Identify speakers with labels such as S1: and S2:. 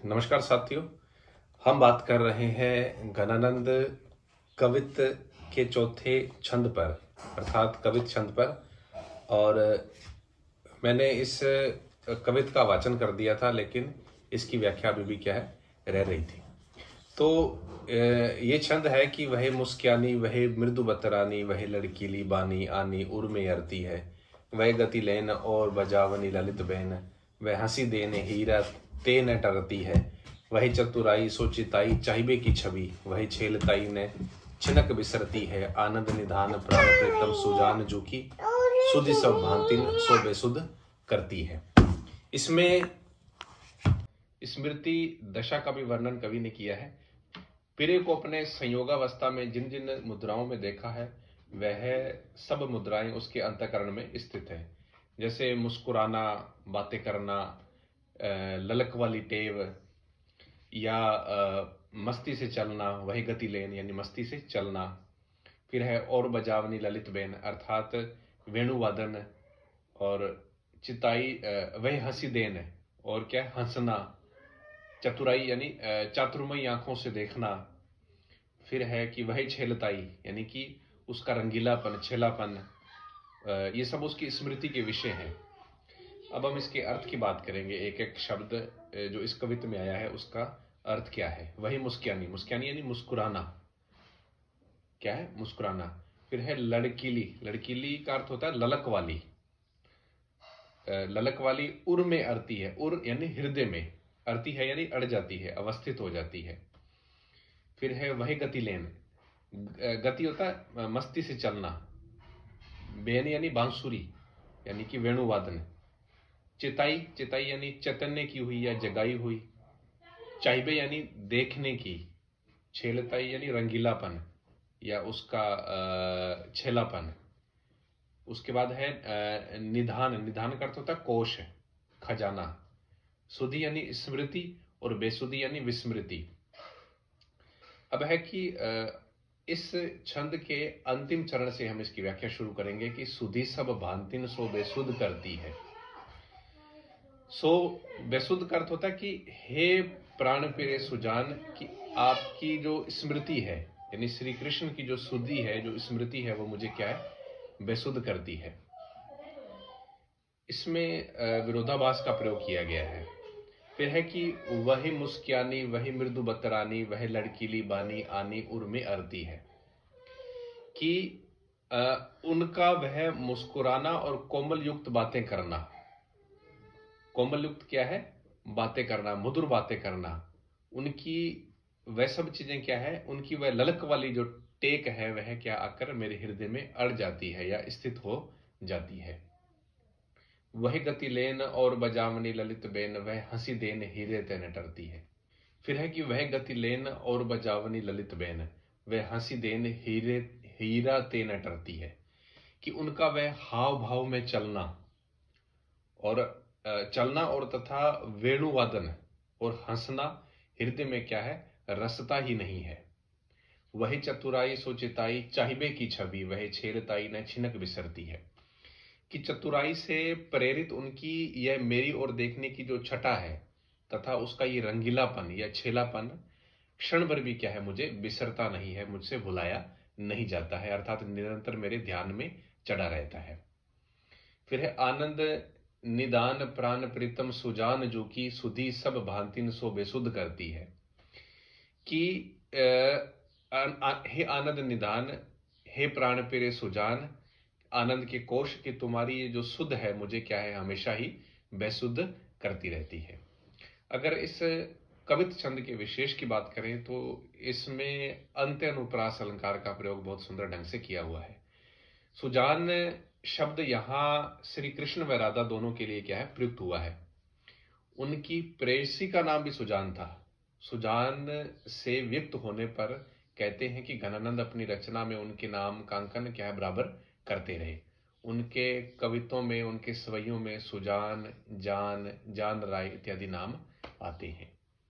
S1: नमस्कार साथियों। हम बात कर रहे हैं घनानंद कवित के चौथे छंद पर, अर्थात कवित छंद पर। और मैंने इस कवित का वाचन कर दिया था, लेकिन इसकी व्याख्या अभी भी क्या है, रह रही थी। तो ये छंद है कि वह मुस्क्यानी वह मृदु बतरानी वह लड़कीली बानी आनी उर में अरती है, वह गति लेन और बजावनी ललित बहन, वह हंसी देने हीरा ते न टरती है, वही चतुराई सोचिताई चाहिए की छवि, वही छेलताई ने छिनक बिसरती है, आनंद निधान प्राण प्रीतम सुजान जो की सुधि सब भांतिन सो बेसुध करती है। इसमें स्मृति दशा का भी वर्णन कवि ने किया है। पिरे को अपने संयोगावस्था में जिन जिन मुद्राओं में देखा है, वह सब मुद्राएं उसके अंतःकरण में स्थित है। जैसे मुस्कुराना, बातें करना, ललक वाली टेव, या मस्ती से चलना, वही गति लेन यानी मस्ती से चलना। फिर है और बजावनी ललित बेन, अर्थात वेणुवादन, और चिताई वही हंसी देन, और क्या हंसना, चतुराई यानी चातुर्मयी आंखों से देखना। फिर है कि वही छेलताई यानी कि उसका रंगीलापन, छेलापन, ये सब उसकी स्मृति के विषय हैं। अब हम इसके अर्थ की बात करेंगे। एक एक शब्द जो इस कविता में आया है उसका अर्थ क्या है। वही मुस्क्यानी, मुस्क्यानी यानी मुस्कुराना, क्या है, मुस्कुराना। फिर है लड़कीली, लड़कीली का अर्थ होता है ललक वाली, ललक वाली उर में अरती है, उर यानी हृदय में, अरती है यानी अड़ जाती है, अवस्थित हो जाती है। फिर है वही गति लेन, गति होता है मस्ती से चलना, बेन यानी बांसुरी यानी कि वेणुवादन, चिताई, चिताई यानी चैतन्य की हुई या जगाई हुई, चाहिए यानी देखने की, छेलताई यानी रंगीलापन या उसका छेलापन। उसके बाद है निधान, निधान का अर्थ होता है कोश, खजाना। सुधि यानी स्मृति और बेसुधि यानी विस्मृति। अब है कि इस छंद के अंतिम चरण से हम इसकी व्याख्या शुरू करेंगे कि सुधि सब भांतिन सो बेसुध करती है। सो बेसुध का अर्थ होता है कि हे प्राण प्रिय सुजान, कि आपकी जो स्मृति है यानी श्री कृष्ण की जो सुधि है, जो स्मृति है, वो मुझे क्या है, बेसुध करती है। इसमें विरोधाभास का प्रयोग किया गया है। फिर है कि वही मुस्क्यानी वही मृदु बतरानी वह लड़कीली बानी आनी उर में अरती है, कि उनका वह मुस्कुराना और कोमल युक्त बातें करना। कोमल युक्त क्या है, बातें करना, मधुर बातें करना। उनकी वह सब चीजें क्या है, उनकी वह ललक वाली जो टेक है, वह क्या आकर मेरे हृदय में अड़ जाती है या स्थित हो जाती है। वह गति लेन और बजावनी ललित बेन, वह हंसी देन हीरे ते न टरती है। फिर है कि वह गति लेन और बजावनी ललित बेन, वह हंसी देन हीरे हीरा ते न टरती है, कि उनका वह हाव भाव में चलना और तथा वेणुवादन और हंसना हृदय में क्या है, रसता ही नहीं है। वही चतुराई सोचिताई चाहिए की छवि, वह छेलताई न छिनक बिसरती है, कि चतुराई से प्रेरित उनकी यह मेरी ओर देखने की जो छटा है तथा उसका ये रंगीलापन या छेलापन क्षण भर भी क्या है, मुझे बिसरता नहीं है, मुझसे भुलाया नहीं जाता है, अर्थात निरंतर मेरे ध्यान में चढ़ा रहता है। फिर है आनंद निदान प्राण प्रीतम सुजान जो की सुधि सब भांतिन सो बेसुध करती है, कि हे आनंद निदान, हे प्राण प्रिय सुजान, आनंद के कोश, कि तुम्हारी ये जो सुध है मुझे क्या है, हमेशा ही बेसुध करती रहती है। अगर इस कवित छंद के विशेष की बात करें तो इसमें अंत्य अनुप्रास अलंकार का प्रयोग बहुत सुंदर ढंग से किया हुआ है। सुजान शब्द यहां श्री कृष्ण व राधा दोनों के लिए क्या है, प्रयुक्त हुआ है। उनकी प्रेयसी का नाम भी सुजान था। सुजान से व्यक्त होने पर कहते हैं कि घनानंद अपनी रचना में उनके नाम का अंकन क्या है, बराबर करते रहे। उनके कवित्वों में, उनके सवैयों में सुजान, जान, जान राय इत्यादि नाम आते हैं।